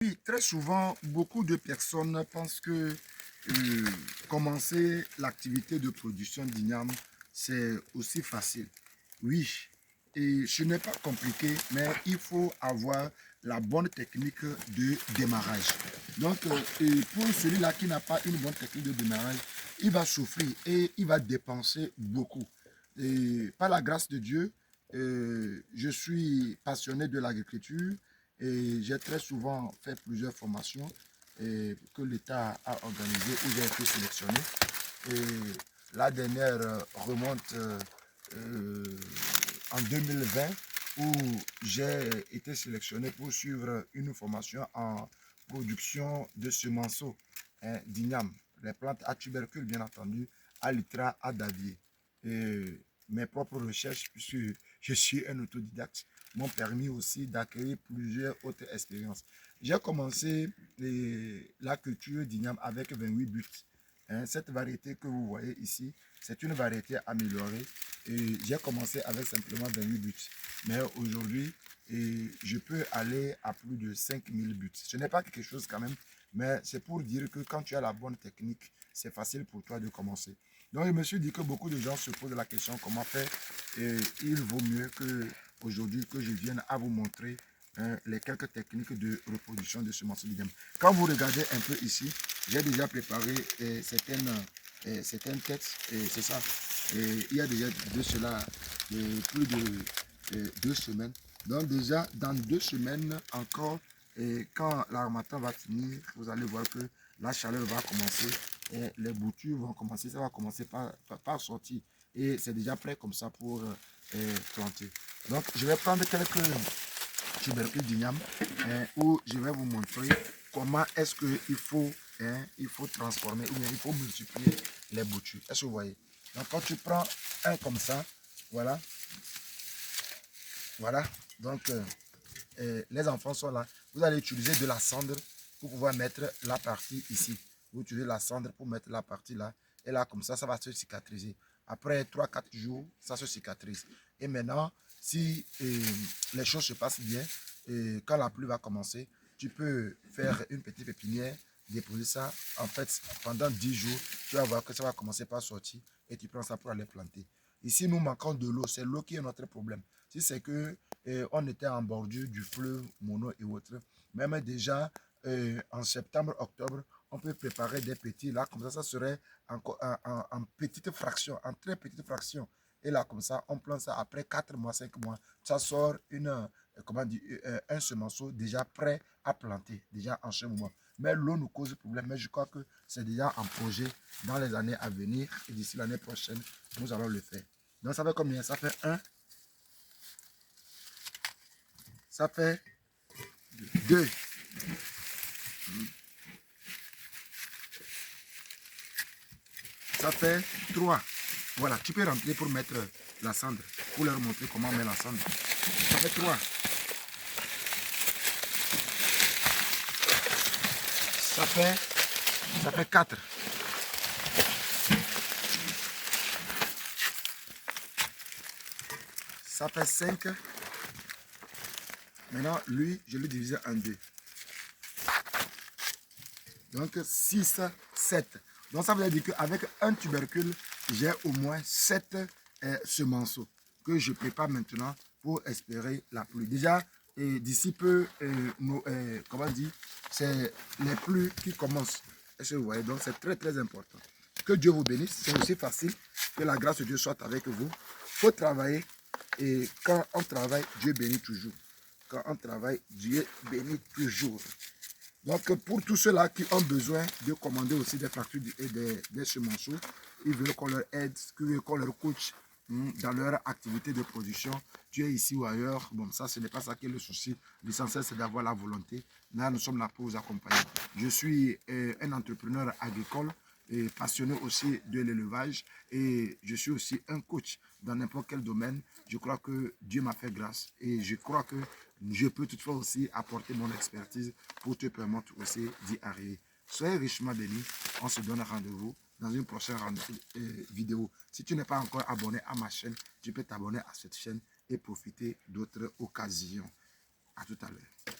Oui, très souvent, beaucoup de personnes pensent que commencer l'activité de production d'igname, c'est aussi facile. Oui, et ce n'est pas compliqué, mais il faut avoir la bonne technique de démarrage. Donc, et pour celui-là qui n'a pas une bonne technique de démarrage, il va souffrir et il va dépenser beaucoup. Et par la grâce de Dieu, je suis passionné de l'agriculture et j'ai très souvent fait plusieurs formations que l'État a organisées où j'ai été sélectionné. Et la dernière remonte en 2020 où j'ai été sélectionné pour suivre une formation en production de semenceaux d'igname, les plantes à tubercules bien entendu, à l'itra, à davier. Et mes propres recherches, puisque je suis un autodidacte, m'ont permis aussi d'acquérir plusieurs autres expériences. J'ai commencé la culture d'igname avec 28 buts. Cette variété que vous voyez ici, c'est une variété améliorée. Et j'ai commencé avec simplement 28 buts. Mais aujourd'hui, je peux aller à plus de 5000 buts. Ce n'est pas quelque chose quand même, mais c'est pour dire que quand tu as la bonne technique, c'est facile pour toi de commencer. Donc, je me suis dit que beaucoup de gens se posent la question comment faire. Et il vaut mieux que aujourd'hui que je vienne à vous montrer les quelques techniques de reproduction de semences de gamme. Quand vous regardez un peu ici, j'ai déjà préparé certaines têtes, c'est ça. Et il y a déjà de cela plus de 2 semaines. Donc déjà, dans 2 semaines encore, quand l'armatan va finir, vous allez voir que la chaleur va commencer et les boutures vont commencer, ça va commencer par sortir. Et c'est déjà prêt comme ça pour planter. Donc je vais prendre quelques tubercules d'igname où je vais vous montrer comment est-ce qu'il faut, il faut transformer ou bien il faut multiplier les boutures. Est-ce que vous voyez? Donc quand tu prends un comme ça, voilà, voilà, donc les enfants sont là. Vous allez utiliser de la cendre pour pouvoir mettre la partie ici. Vous utilisez la cendre pour mettre la partie là. Et là, comme ça va se cicatriser. Après 3-4 jours, ça se cicatrise. Et maintenant, si les choses se passent bien, quand la pluie va commencer, tu peux faire une petite pépinière, déposer ça. En fait, pendant 10 jours, tu vas voir que ça va commencer par sortir et tu prends ça pour aller planter. Ici, nous manquons de l'eau. C'est l'eau qui est notre problème. Si c'est que on était en bordure du fleuve Mono et autres, même déjà en septembre, octobre, on peut préparer des petits là, comme ça serait en petite fraction, en très petite fraction. Et là, comme ça, on plante ça après 4 mois, 5 mois. Ça sort comment dire, un semenceau déjà prêt à planter, déjà en ce moment. Mais l'eau nous cause problème. Mais je crois que c'est déjà en projet dans les années à venir. Et d'ici l'année prochaine, nous allons le faire. Donc, ça fait combien? Ça fait 1. Ça fait 2. Ça fait 3. Voilà, tu peux remplir pour mettre la cendre, pour leur montrer comment on met la cendre. Ça fait 3. Ça fait 4. Ça fait 5. Maintenant, lui, je l'ai divisé en 2. Donc 6, 7. Donc ça veut dire qu'avec un tubercule, j'ai au moins 7 semenceaux que je prépare maintenant pour espérer la pluie. Déjà, d'ici peu, comment dire, c'est les pluies qui commencent. Est-ce que vous voyez? Donc c'est très très important. Que Dieu vous bénisse. C'est aussi facile. Que la grâce de Dieu soit avec vous. Il faut travailler. Et quand on travaille, Dieu bénit toujours. Quand on travaille, Dieu bénit toujours. Donc, pour tous ceux-là qui ont besoin de commander aussi des factures et des semenceaux, ils veulent qu'on leur aide, qu'ils veulent qu'on leur coach dans leur activité de production. Tu es ici ou ailleurs, bon, ça, ce n'est pas ça qui est le souci. L'essentiel, c'est d'avoir la volonté. Là, nous sommes là pour vous accompagner. Je suis un entrepreneur agricole et passionné aussi de l'élevage et je suis aussi un coach dans n'importe quel domaine. Je crois que Dieu m'a fait grâce et je crois que je peux toutefois aussi apporter mon expertise pour te permettre aussi d'y arriver. Soyez richement bénis. On se donne rendez-vous dans une prochaine vidéo. Si tu n'es pas encore abonné à ma chaîne, tu peux t'abonner à cette chaîne et profiter d'autres occasions. À tout à l'heure.